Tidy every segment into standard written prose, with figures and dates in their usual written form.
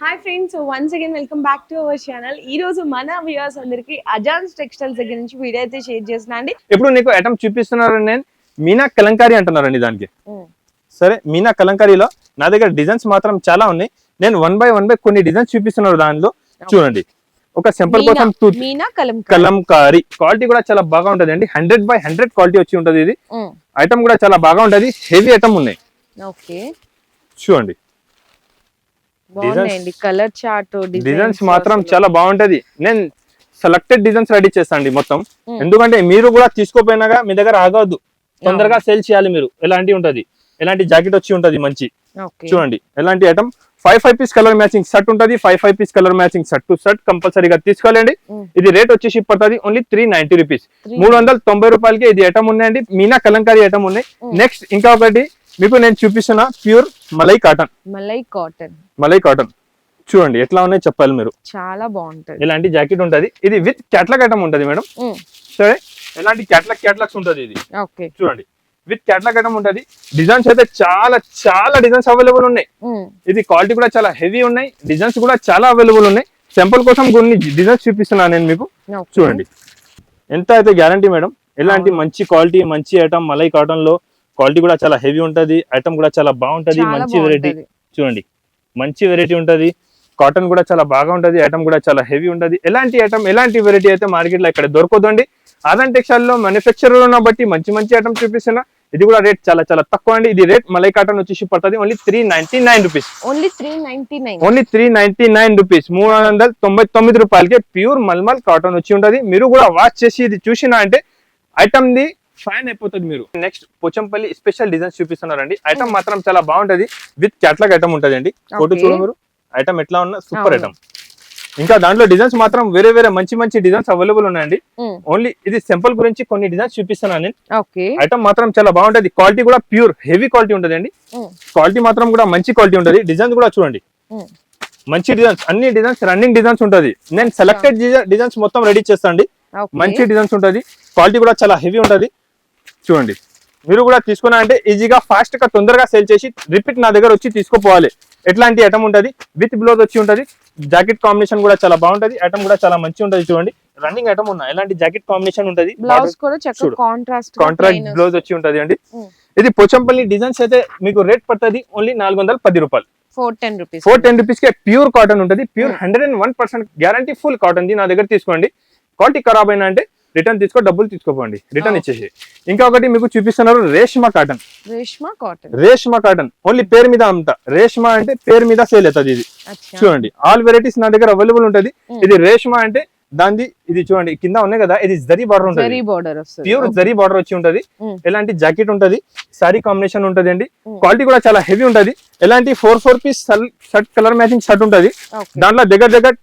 Hi friends, once again welcome back to our channel. ఈ రోజు మన వ్యూవర్స్ అందరికి అజాన్స్ టెక్స్టైల్స్ దగ్గర నుంచి వీడియో అయితే షేర్ చేస్తున్నా అండి. ఇప్పుడు నీకు ఐటమ్ చూపిస్తున్నారు, నేను మీనా కలంకారీ అంటున్నారండి దానికి. సరే, మీనా కలంకారీలో నా దగ్గర డిజైన్స్ మాత్రం చాలా ఉన్నాయి. నేను వన్ బై కొన్ని డిజైన్స్ చూపిస్తున్నారు. దానిలో చూడండి, ఒక సింపుల్ కోసం మీనా కలంకారీ క్వాలిటీ కూడా చాలా బాగా ఉంటది అండి. 100/100 క్వాలిటీ వచ్చి ఉంటది. ఇది ఐటమ్ కూడా చాలా బాగా ఉంటది. హెవీ ఐటమ్ ఉన్నాయి. చూడండి, కలర్ చార్ట్ డిజైన్స్ మాత్రం చాలా బాగుంటది. నేను సెలెక్టెడ్ డిజైన్స్ రెడీ చేస్తాను అండి మొత్తం. ఎందుకంటే మీరు కూడా తీసుకోపోయినాగా మీ దగ్గర ఆగవద్దు, తొందరగా సేల్ చేయాలి మీరు. ఎలాంటి ఉంటది, ఎలాంటి జాకెట్ వచ్చి ఉంటది మంచి. చూడండి, ఎలాంటి item 5 piece colour matching shirt ఉంటది. 5 piece colour matching shirt to shirt కంపల్సరీగా తీసుకోవాలండి. ఇది రేట్ వచ్చేసి పడుతుంది ఓన్లీ 390 రూపీస్. 390 రూపాయలకి ఇది ఐటమ్ ఉన్నాయండి. మీనా కలంకారీ ఐటమ్ ఉన్నాయి. నెక్స్ట్ ఇంకా ఒకటి మీకు నేను చూపిస్తున్నా, ప్యూర్ మలై కాటన్. చూడండి ఎట్లా ఉన్నాయి చెప్పాలి మీరు. చాలా బాగుంటది. ఇలాంటి జాకెట్ ఉంటది. ఇది విత్ క్యాట్లాగ్ ఐటమ్ ఉంటది మేడం. సరే, ఎలాంటి క్యాట్లాగ్స్ ఉంటది ఇది. చూడండి, విత్ క్యాట్లాగ్ ఐటమ్ ఉంటది. డిజైన్స్ అయితే చాలా డిజైన్స్ అవైలబుల్ ఉన్నాయి. ఇది క్వాలిటీ కూడా చాలా హెవీ ఉన్నాయి. డిజైన్స్ కూడా చాలా అవైలబుల్ ఉన్నాయి. సింపుల్ కోసం కొన్ని డిజైన్స్ చూపిస్తున్నాను నేను మీకు. చూడండి, ఎంత అయితే గ్యారంటీ మేడం. ఎలాంటి మంచి క్వాలిటీ, మంచి ఐటమ్. మలై కాటన్ లో క్వాలిటీ కూడా చాలా హెవీ ఉంటది. ఐటమ్ కూడా చాలా బాగుంటది. మంచి వెరైటీ. చూడండి, మంచి వెరైటీ ఉంటది. కాటన్ కూడా చాలా బాగా ఉంటది. ఐటమ్ కూడా చాలా హెవీ ఉంటది. ఎలాంటి ఐటమ్, ఎలాంటి వెరైటీ అయితే మార్కెట్ లో ఇక్కడ దొరకదండి. ఆదాన్ టెక్స్టైల్ లో మ్యానుఫ్యాక్చరర్ బట్టి మంచి ఐటమ్ చూపిస్తున్నా. ఇది కూడా రేట్ చాలా తక్కువ అండి. ఇది రేట్ మలై కాటన్ వచ్చేసి పడుతుంది ఓన్లీ 399 రూపీస్. Only 399 rupees. 399 రూపాయలకి ప్యూర్ మల్మల్ కాటన్ వచ్చి ఉంటది. మీరు కూడా వాచ్ చేసి ఇది చూసినా అంటే ఐటమ్ ది ఫైన్ అయిపోతుంది మీరు. నెక్స్ట్ పోచంపల్లి స్పెషల్ డిజైన్స్ చూపిస్తున్నారండి. ఐటమ్ మాత్రం చాలా బాగుంటది. విత్ క్యాట్లాగ్ ఐటమ్ ఉంటది అండి. ఫోటో చూడు మీరు. ఐటమ్ ఎట్లా ఉన్నా సూపర్ ఐటమ్. ఇంకా దాంట్లో డిజైన్స్ మాత్రం వేరే మంచి డిజైన్స్ అవైలబుల్ ఉన్నాయండి. ఓన్లీ ఇది సింపుల్ గురించి కొన్ని డిజైన్స్ చూపిస్తున్నాను నేను. ఐటమ్ మాత్రం చాలా బాగుంటది. క్వాలిటీ కూడా ప్యూర్ హెవీ క్వాలిటీ ఉంటది అండి. క్వాలిటీ మాత్రం కూడా మంచి క్వాలిటీ ఉంటది. డిజైన్స్ కూడా చూడండి, మంచి డిజైన్స్. అన్ని డిజైన్స్ రన్నింగ్ డిజైన్స్ ఉంటది. నేను సెలెక్టెడ్ డిజైన్స్ మొత్తం రెడీ చేస్తాను. మంచి డిజైన్స్ ఉంటది. క్వాలిటీ కూడా చాలా హెవీ ఉంటది. చూడండి, మీరు కూడా తీసుకున్నా అంటే ఈజీగా ఫాస్ట్ గా తొందరగా సేల్ చేసి రిపీట్ నా దగ్గర వచ్చి తీసుకోపోవాలి. ఎట్లాంటి ఐటమ్ ఉంటది. విత్ బ్లౌజ్ వచ్చి ఉంటది. జాకెట్ కాంబినేషన్ కూడా చాలా బాగుంటది. ఐటమ్ కూడా చాలా మంచి ఉంటది. చూడండి, రన్నింగ్ ఐటమ్ ఉన్నా ఎలాంటి జాకెట్ కాంబినేషన్ ఉంటది. కాంట్రాస్ట్ బ్లౌజ్ వచ్చి ఉంటది అండి. ఇది పోచంపల్లి డిజైన్స్ అయితే మీకు రేట్ పడుతుంది ఓన్లీ 410 రూపాయలు. 410 రూపీస్ కే ప్యూర్ కాటన్ ఉంటది. Pure 101% guarantee full cotton the నా దగ్గర తీసుకోండి. క్వాలిటీ ఖరాబ్ అయినా అంటే రిటర్న్ తీసుకో, డబ్బులు తీసుకోపోండి, రిటర్న్ ఇచ్చేసి. ఇంకా ఒకటి మీకు చూపిస్తున్నారు రేష్మా కాటన్. ఓన్లీ పేరు మీద అమ్ముతా. రేష్మా అంటే పేరు మీద సేల్ అవుతుంది. ఇది చూడండి, ఆల్ వెరైటీస్ నా దగ్గర అవైలబుల్ ఉంటది. ఇది రేష్మా అంటే దాని ఇది చూడండి కింద ఉన్నాయి కదా, ఇది జరీ బార్డర్ ఉంటుంది. ప్యూర్ జరీ బార్డర్ వచ్చి ఉంటది. ఎలాంటి జాకెట్ ఉంటది. సారీ కాంబినేషన్ ఉంటది అండి. క్వాలిటీ కూడా చాలా హెవీ ఉంటది. ఎలాంటి 4 piece shirt colour matching shirt ఉంటది. దాంట్లో దగ్గర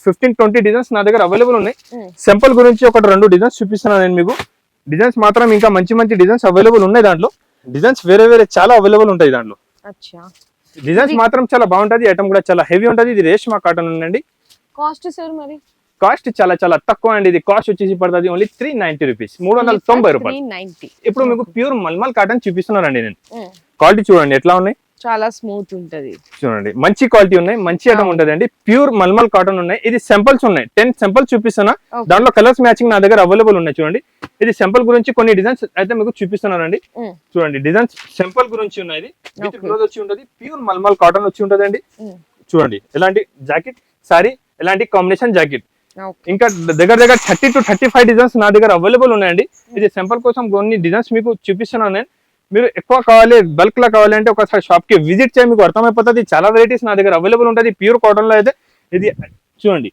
15-20 డిజైన్స్ నా దగ్గర అవైలబుల్ ఉన్నాయి. సింపుల్ గురించి ఒకటి 2 డిజైన్స్ చూపిస్తున్నాను నేను మీకు. డిజైన్స్ మాత్రం ఇంకా మంచి డిజైన్స్ అవైలబుల్ ఉన్నాయి. దాంట్లో డిజైన్స్ వేరే చాలా అవైలబుల్ ఉంటాయి. దాంట్లో డిజైన్స్ మాత్రం చాలా బాగుంటది. ఐటమ్ కూడా చాలా హెవీ ఉంటది. ఇది రేష్మా కాటన్ ఉందండి. కాస్ట్ చాలా తక్కువ అండి. ఇది కాస్ట్ వచ్చేసి పడుతుంది ఓన్లీ 390 రూపీస్. 390 రూపాయలు. ఇప్పుడు మీకు ప్యూర్ మల్మల్ కాటన్ చూపిస్తున్నానండి నేను. క్వాలిటీ చూడండి ఎట్లా ఉన్నాయి. చాలా స్మూత్ ఉంటది. చూడండి, మంచి క్వాలిటీ ఉన్నాయి. మంచి ఐటమ్ ఉంటది అండి. ప్యూర్ మల్మల్ కాటన్ ఉన్నాయి. ఇది సింపుల్స్ ఉన్నాయి. 10 సింపుల్స్ చూపిస్తున్నా. దాంట్లో కలర్స్ మ్యాచింగ్ నా దగ్గర అవైలబుల్ ఉన్నాయి. చూడండి, ఇది సింపుల్ గురించి కొన్ని డిజైన్స్ అయితే మీకు చూపిస్తున్నానండి. చూడండి, డిజైన్స్ సింపుల్ గురించి ఉన్నాయి. విత్ బ్లౌజ్ వచ్చి ఉంటది. ప్యూర్ మల్మల్ కాటన్ వచ్చి ఉంటది అండి. చూడండి, ఎలాంటి జాకెట్ సారీ, ఎలాంటి కాంబినేషన్ జాకెట్. ఇంకా దగ్గర 30 to 35 డిజైన్స్ నా దగ్గర అవైలబుల్ ఉన్నాయండి. ఇది సింపుల్ కోసం కొన్ని డిజైన్స్ మీకు చూపిస్తున్నాను నేను. మీరు ఎక్కువ కావాలి, బల్క్ లా కావాలి అంటే ఒకసారి షాప్ కి విజిట్ చేయి, మీకు అర్థమైపోతుంది. చాలా వెరైటీస్ నా దగ్గర అవైలబుల్ ఉంటుంది. ప్యూర్ కాటన్ లో అయితే ఇది చూడండి,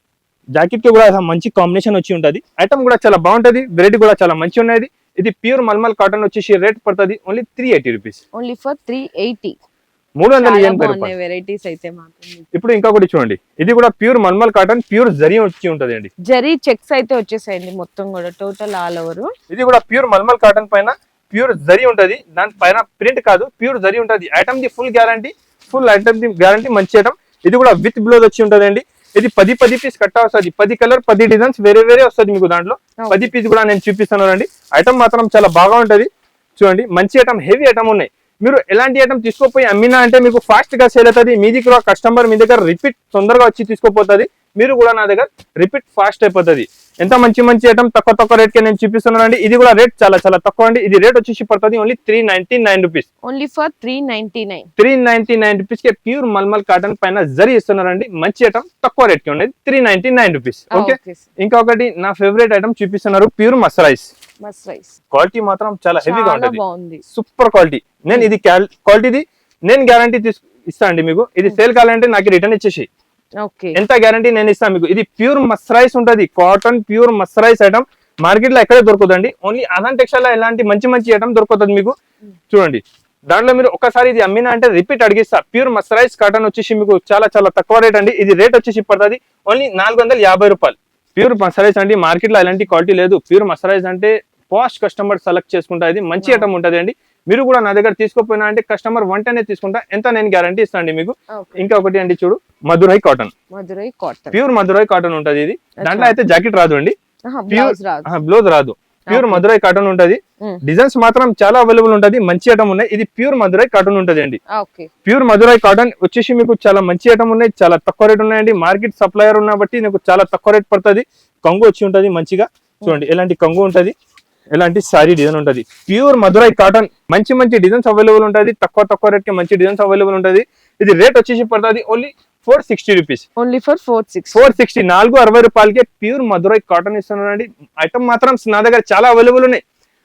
జాకెట్ కి కూడా మంచి కాంబినేషన్ వచ్చి ఉంటది. ఐటమ్ కూడా చాలా బాగుంటది. వెరైటీ కూడా చాలా మంచి ఉన్నది. ఇది ప్యూర్ మల్మల్ కాటన్ వచ్చేసి రేట్ పడుతుంది ఓన్లీ 380 రూపీస్. Only for 380. 380 రూపాయలు. ఇప్పుడు ఇంకొకటి చూడండి, ఇది కూడా pure mulmul cotton, pure zari వచ్చి ఉంటది అండి. జరీ చెక్స్ అయితే వచ్చేసాయండి మొత్తం కూడా టోటల్ ఆల్ ఓవర్. ఇది కూడా ప్యూర్ మల్మల్ కాటన్ పైన ప్యూర్ జరీ ఉంటది. దాని పైన ప్రింట్ కాదు, ప్యూర్ జరీ ఉంటది. Item the full item the guarantee మంచి ఐటమ్. ఇది కూడా విత్ బ్లౌజ్ వచ్చి ఉంటది అండి. ఇది 10 పీస్ కట్ట వస్తుంది. 10 కలర్ 10 డిజైన్స్ వేరే వస్తుంది మీకు. దాంట్లో 10 పీస్ కూడా నేను చూపిస్తున్నాను అండి. ఐటమ్ మాత్రం చాలా బాగా ఉంటది. చూడండి, మంచి ఐటమ్, హెవీ ఐటమ్ ఉన్నాయి. మీరు ఎలాంటి ఐటమ్ తీసుకోపోయి అమ్మినా అంటే మీకు ఫాస్ట్ గా సేల్ అవుతుంది. మీది కూడా కస్టమర్ మీ దగ్గర రిపీట్ తొందరగా వచ్చి తీసుకోపోతుంది. మీరు కూడా నా దగ్గర రిపీట్ ఫాస్ట్ అయిపోతుంది. ఎంత మంచి మంచి ఐటమ్ తక్కువ రేట్ కి నేను చూపిస్తున్నాను అండి. ఇది కూడా రేట్ చాలా తక్కువ అండి. ఇది రేట్ వచ్చేసి పడుతుంది only 399 rupees. Only for 399. 399 rupees కి ప్యూర్ మల్మల్ కాటన్ పైన జరీ ఇస్తున్నారండి. మంచి ఐటమ్ తక్కువ రేట్ కి ఉండేది 399 రూపీస్. ఓకే, ఇంకొకటి నా ఫేవరెట్ ఐటమ్ చూపిస్తున్నారు ప్యూర్ మస్రైస్. క్వాలిటీ మాత్రం చాలా హెవీగా ఉంటుంది, సూపర్ క్వాలిటీ. నేను ఇది క్వాలిటీది నేను గ్యారంటీ ఇస్తా అండి మీకు. ఇది సేల్ కావాలంటే నాకు రిటర్న్ ఇచ్చేసి ఎంత గ్యారంటీ నేను ఇస్తాను మీకు. ఇది ప్యూర్ మస్రైస్ ఉంటది, కాటన్ ప్యూర్ మస్రైస్ ఐటమ్. మార్కెట్ లో ఎక్కడే దొరకదండి. ఓన్లీ ఆదాన్ టెక్స్టైల్ లో ఇలాంటి మంచి మంచి ఐటమ్ దొరుకుతుంది మీకు. చూడండి, దాంట్లో మీరు ఒకసారి ఇది అమ్మినా అంటే రిపీట్ అడిగిస్తా. ప్యూర్ మస్రైస్ కాటన్ వచ్చేసి మీకు చాలా తక్కువ రేట్ అండి. ఇది రేట్ వచ్చేసి పడుతుంది ఓన్లీ 450 రూపాయలు. ప్యూర్ మస్రైస్ అండి, మార్కెట్ లో ఎలాంటి క్వాలిటీ లేదు. ప్యూర్ మస్రైస్ అంటే పాస్ట్ కస్టమర్ సెలెక్ట్ చేసుకుంటా. ఇది మంచి ఐటమ్ ఉంటది అండి. మీరు కూడా నా దగ్గర తీసుకోపోయినా అంటే కస్టమర్ వెంటనే తీసుకుంటా. ఎంత నేను గ్యారంటీ ఇస్తాను మీకు. ఇంకా ఒకటి అండి, చూడు, Madurai cotton. Pure Madurai cotton ఉంటది. ఇది దాంట్లో అయితే జాకెట్ రాదు అండి, బ్లౌజ్ రాదు. ప్యూర్ మధురై కాటన్ ఉంటది. డిజైన్స్ మాత్రం చాలా అవైలబుల్ ఉంటది. మంచి ఐటమ్ ఉన్నాయి. ఇది ప్యూర్ మధురై కాటన్ ఉంటది అండి. ప్యూర్ మధురై కాటన్ వచ్చేసి మీకు చాలా మంచి ఐటమ్ ఉన్నాయి, చాలా తక్కువ రేట్ ఉన్నాయండి. మార్కెట్ సప్లయర్ ఉన్న బట్టి మీకు చాలా తక్కువ రేట్ పడుతుంది. కంగు వచ్చి ఉంటది మంచిగా. చూడండి, ఎలాంటి కంగు ఉంటది, ఎలాంటి సారీ డిజైన్ ఉంటది. ప్యూర్ మధురై కాటన్ మంచి మంచి డిజైన్స్ అవైలబుల్ ఉంటది. తక్కువ రేట్ కి మంచి డిజైన్స్ అవైలబుల్ ఉంటది. ఇది రేట్ వచ్చేసి పడుతుంది ఓన్లీ 460 రూపీస్. Only for 460. 460 రూపాయలకే ప్యూర్ మధురై కాటన్ ఇస్తున్నానండి. ఐటమ్ మాత్రం నా దగ్గర చాలా అవైలబుల్ ఉన్నాయి.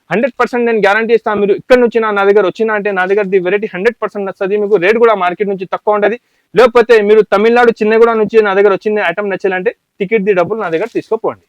100% నేను గ్యారంటీ ఇస్తాను. మీరు ఇక్కడ నుంచి నా దగ్గర వచ్చినా అంటే నా దగ్గర ది వెరైటీ 100% వస్తుంది మీకు. రేట్ కూడా మార్కెట్ నుంచి తక్కువ ఉంటది. లేకపోతే మీరు తమిళనాడు చిన్నగూడ నుంచి నా దగ్గర వచ్చింది ఐటమ్ నచ్చాలంటే టికెట్ ది డబ్బులు నా దగ్గర తీసుకోపోండి.